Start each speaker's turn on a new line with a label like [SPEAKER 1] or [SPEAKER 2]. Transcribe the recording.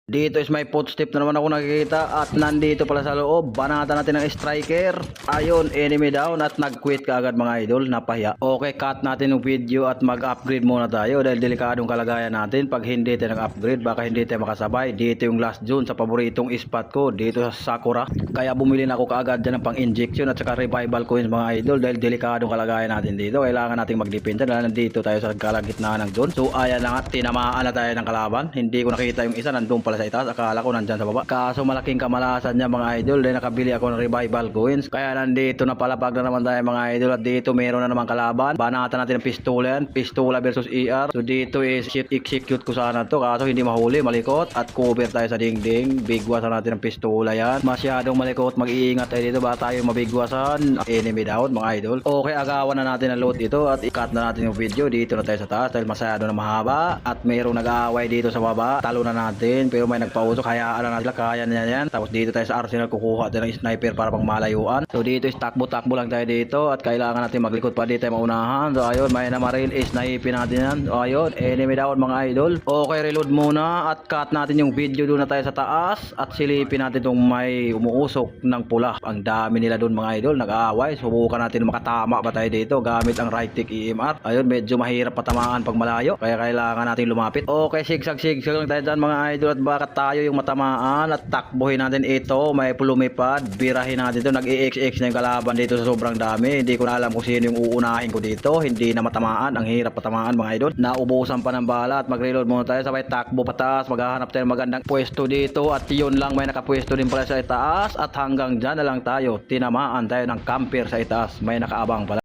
[SPEAKER 1] Dito is may footstep na naman ako nakikita at nandito pala sa loob. Banata natin ng striker. Ayun, enemy down at nag-quit ka agad mga idol. Napahiya. Okay, cut natin yung video at mag-upgrade muna tayo dahil delikadong kalagayan natin. Pag hindi tayo nag-upgrade, baka hindi tayo makasabay. Dito yung last zone sa paboritong spot ko. Dito sa Sakura. Kaya bumili na ako kaagad dyan ng pang-injection at saka revival coins mga idol dahil delikadong kalagayan natin dito. Kailangan nating mag-depende dahil nandito tayo sa kalagitnaan ng zone. So ayan na nga, tinamaan na tayo ng kalaban. Hindi ko nakita yung isa, nandun pala sa itaas, akala ko nandyan sa baba. Kaso malaking kamalasan niya mga idol dahil nakabili ako ng revival coins. Kaya nandito na palapag na naman tayo mga idol at dito meron na naman kalaban. Banatan natin ng pistola yan, pistola versus ER. So dito is execute ko sana to kaso hindi mahuli, malikot at cover tayo sa dingding. Bigwasan natin ng pistola yan. Masyadong malikot, mag-iingat tayo dito ba tayo mabigwasan. Enemy down mga idol. Okay, agawan na natin ang load dito at i-cut na natin yung video. Dito na tayo sa taas dahil masyado na mahaba at mayroong nag-aaway dito sa baba. Talo na natin pero may nagpausok, kaya alam na sila, kaya niya yan. Tapos dito tayo sa arsenal, kukuha tayo ng sniper para pang malayuan. So dito is takbo-takbo lang tayo dito at kailangan natin maglikod pa dito tayo maunahan. So ayun, may namaril, sniper natin yan. So ayun, enemy down mga idol. Okay, reload muna at cut natin yung video. Doon na tayo sa taas at silipin natin itong may umuusok ng pula. Ang dami nila doon mga idol, nag-aaway. Subukan natin makatama ba tayo dito gamit ang right click EMR. Ayun, medyo mahirap patamaan pag malayo, kaya kailangan natin lumapit. Okay, sigsag lang tayo dyan mga idol at baka tayo yung matamaan at takbuhin natin ito. May lumipad, birahin natin ito. Nag-EXX na yung kalaban dito sa sobrang dami. Hindi ko na alam kung sino yung uunahin ko dito. Hindi na matamaan, ang hirap patamaan mga idol. Naubusan pa ng bala at mag-reload muna tayo. Sabay takbo pataas, maghahanap tayo magandang pwesto dito at yun lang, may nakapwesto din pala sa itaas at hanggang dyan na lang tayo. Tinamaan tayo ng camper sa itaas, may nakaabang pala.